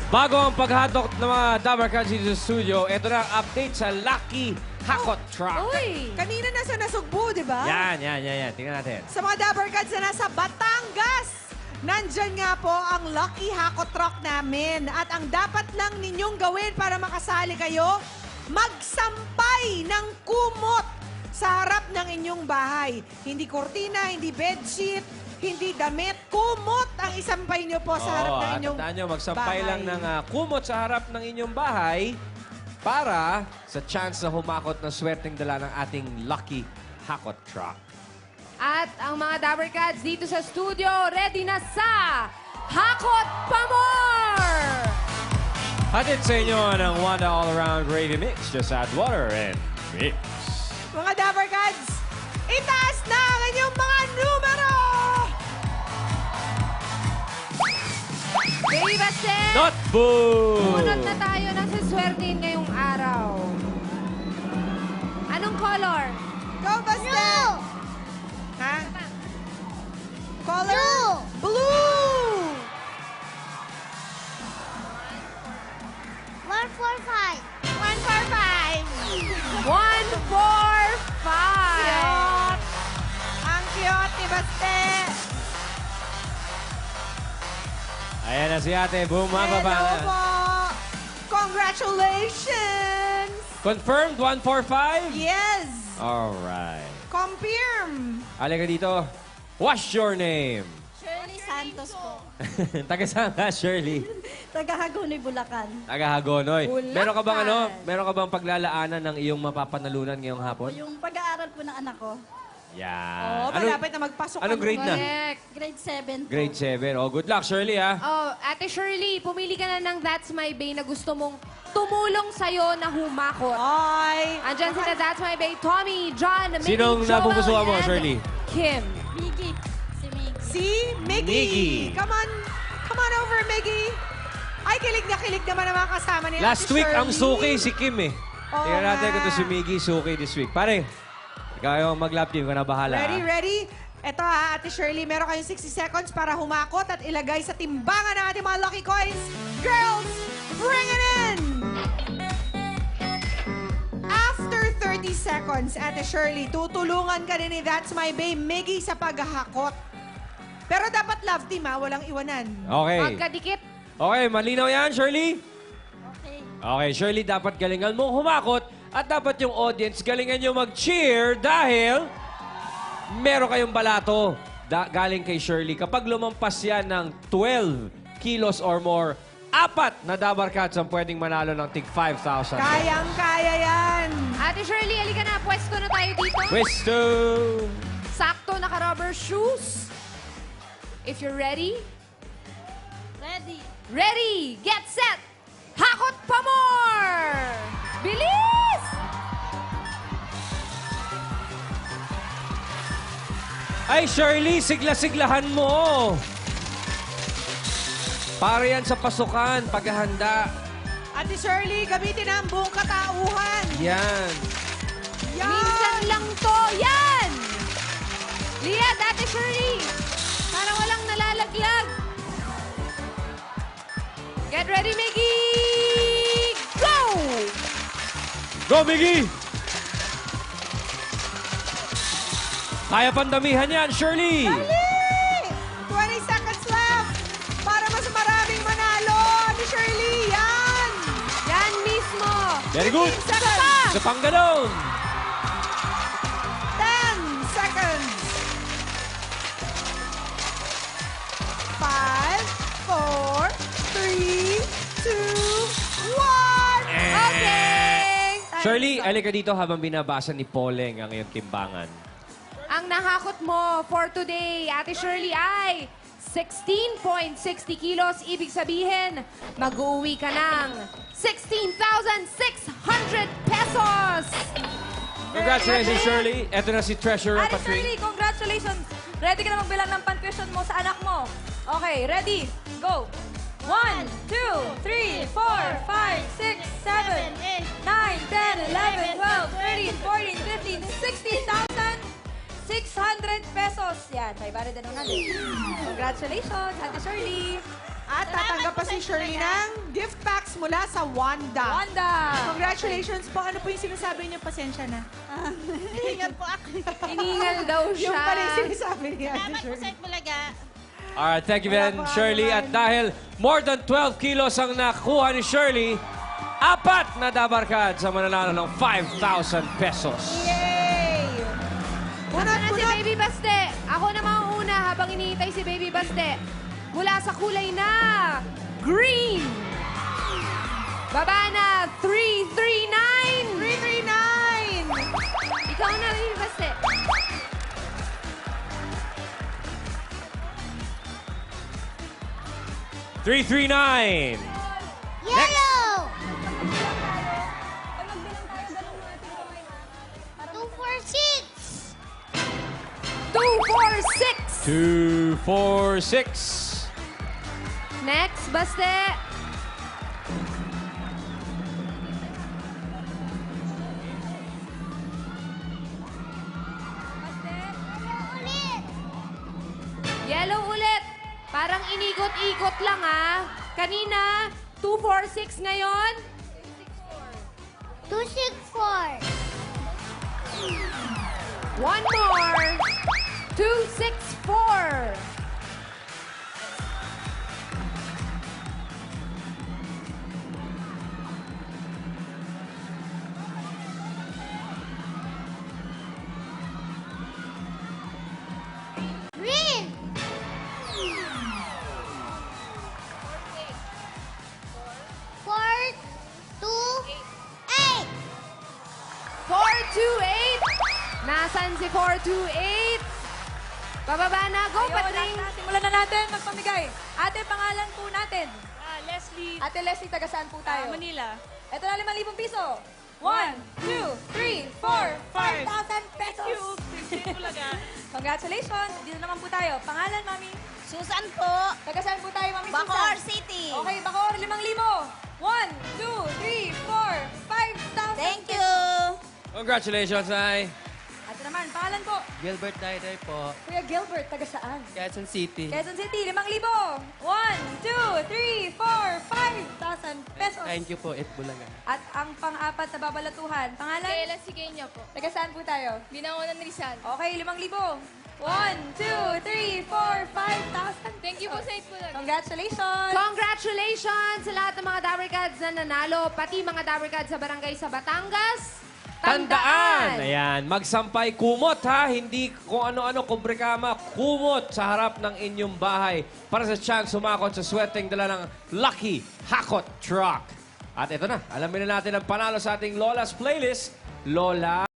Bago ang paghatok ng mga Dabarkads dito sa studio, ito na ang update sa Lucky Hakot Truck. Uy! Kanina nasa Nasugbu, di ba? Yan. Tingnan natin. Sa mga Dabarkads na nasa Batangas, nandyan nga po ang Lucky Hakot Truck namin. At ang dapat lang ninyong gawin para makasali kayo, magsampay ng kumot sa harap ng inyong bahay. Hindi kortina, hindi bedsheet, hindi damit. Kumot ang isampay nyo po sa harap ng inyong tandaan nyo, magsampay bahay. lang ng kumot sa harap ng inyong bahay para sa chance na humakot ng swerteng dala ng ating Lucky Hakot Truck. At ang mga Dabarkads dito sa studio, ready na sa Hakot Pa More! Hatid sa inyo ng Wanda All-Around Gravy Mix. Just add water and mix. Mga Dabarkads, itaas na ang inyong mga numero! Baby Bastet! Not boo! Sumunod na tayo ng siswertein ngayong araw. Anong color? Go, Bastet! Ha? Color? Blue! 145. 145! 1, 4, 5. Cute! Ang cute ni Bastet! Ayan na si ate. Bumababa Hello na. po! Congratulations! Confirmed? 145? Yes! Alright. Confirm! Halika dito. What's your name? Shirley Santos po. Taga saan ka, Shirley? Taga-Hagonoy, Bulacan. Taga Hagonoy. Bulacan. Meron ka bang meron ka bang paglalaanan ng iyong mapapanalunan ngayong hapon? Yung pag-aaral po ng anak ko, Yan. Oh, malapit na magpasok. Anong grade na? Correct. grade 7 po. Grade 7. Oh, good luck, Shirley, ha? Oh, Ate Shirley, pumili ka na ng That's My Bay na gusto mong tumulong sa'yo na humakot. Ay! Andyan sila That's My Bay, Tommy, John, Mickey, Sinong Joel, napupusuan mo, and Shirley? Kim. Miggy. Si Miggy. Si Miggy. Miggy. Come on over, Miggy. Ay, kilig naman ang mga kasama nila. Last week, ang suki si Kim, eh. Oo Tingnan natin nga. kung ito si Miggy suki this week. Pare, ikaw yung mag-lap team. Ka na bahala. Ready? Ito ha, Ate Shirley, meron kayong 60 seconds para humakot at ilagay sa timbangan ng ating mga lucky coins. Girls, bring it in! After 30 seconds, Ate Shirley, tutulungan ka ni That's My Babe, Miggy, sa paghahakot. Pero dapat love team ha, walang iwanan. Okay. Magkadikit. Okay, malinaw yan, Shirley? Okay. Okay, Shirley, dapat galingan mo humakot at dapat yung audience galingan nyo mag-cheer dahil meron kayong balato galing kay Shirley. Kapag lumampas yan ng 12 kilos or more, 4 na Dabarkads ang pwedeng manalo ng tig 5,000. Kayang-kaya yan. Ate Shirley, halika na. Pwesto na tayo dito. Pwesto! Sakto, naka-rubber shoes. If you're ready, Ready. ready, get set, hakot pa more! Bilis! Ay, Shirley, sigla-siglahan mo! Para yan sa pasukan, paghahanda. Ate Shirley, gamitin ang buong katauhan. Yan. Yan! Minsan lang to, yan! Liat, Ate Shirley, para walang nalalaglag. Get ready, Miggy! Go! Go, Miggy! Kaya pandamihan yan, Shirley! Dali! 20 seconds left para mas maraming manalo. Ate Shirley, yan! Yan mismo. Very good! 15 seconds! Sa panggalon! 10 seconds! 5, 4, 3, 2, 1! Okay! Shirley, alika dito habang binabasa ni Poleng ang iyong timbangan. Ang nahakot mo for today, Ate Shirley, ay 16.60 kilos. Ibig sabihin, mag-uwi ka ng 16,600 pesos! Congratulations, Shirley. Ito na si Treasurer Ate Patrick. Shirley, congratulations! Ready ka na magbilang ng pan-tuition mo sa anak mo. Okay, ready? Go! 1, 2, 3, 4, 5, 6, 7, 8, 9, 10, 11, 12, 13, 14, 15, 16,600 pesos. Yan, 500 and 100. Congratulations, Ate Shirley! At tatanggap pa si Shirley ng gift packs mula sa Wanda. Wanda! Congratulations po. Ano po yung sinasabi niyo? Pasensya na. Hihingal po ako. Iningal daw siya. Yung pala yung sinasabi ni Ate Salamat po Shirley. sa Bulaga. Alright, thank you Wala then, po, Shirley. ano At dahil more than 12 kilos ang nakuha ni Shirley, 4 na dabarkad sa mananalo ng 5,000 pesos. Yay! Una na si Unat-unat. Baby Baste. Ako na mauna habang iniintay si Baby Baste. Mula sa kulay na green. Baba na 339. 339! Ikaw na, Baby Baste. $339. Yellow! Pag magbilang tayo, ganun mo natin kamay. Para 246. 246. Next, Baste. Ulit! Yellow ulit. Parang inikot-ikot lang ah. Kanina, 246 ngayon. 264. One more. 264. Green! 4, 2, 8. 428. Nasaan si 428? Bababa na. Go, Ayun, Patring. simulan na natin magpamigay. Ate, pangalan po natin. Leslie. Ate Leslie, taga saan po tayo? Manila. Ito na 5,000 piso. 1, 2, 3, 4, 5,000 pesos. Bulaga. Congratulations. Dito naman po tayo. Pangalan, Mami? Susan po. Taga saan po tayo, Mami Bacoor Susan? City. Okay, Bacoor, 5,000. 1, 2, 3, 4, 5,000. Thank you. Congratulations, Nay. Ito naman, pangalan po. Gilbert Dayday po, Kuya Gilbert, taga saan? Quezon City. Quezon City, 5,000. 1, 2, 3, 4, 5,000 pesos. Thank you po, Bulaga. At ang pang-apat na babalatuhan, pangalan? Kayla Sigenya po. Taga saan po tayo? Binangonan Rizal. Okay, 5,000. 1, 2, 3, 4, 5,000. Thank you po sa Itbulaga. Congratulations! Congratulations sa lahat ng mga Dabarkads na nanalo, pati mga Dabarkads sa barangay sa Batangas. Tandaan! Ayan, magsampay kumot ha, hindi kung ano-ano, kumbrekama, kumot sa harap ng inyong bahay para sa chance sumakot sa swerteng dala ng Lucky Hakot Truck. At ito na, alamin na natin ang panalo sa ating Lola's Playlist. Lola...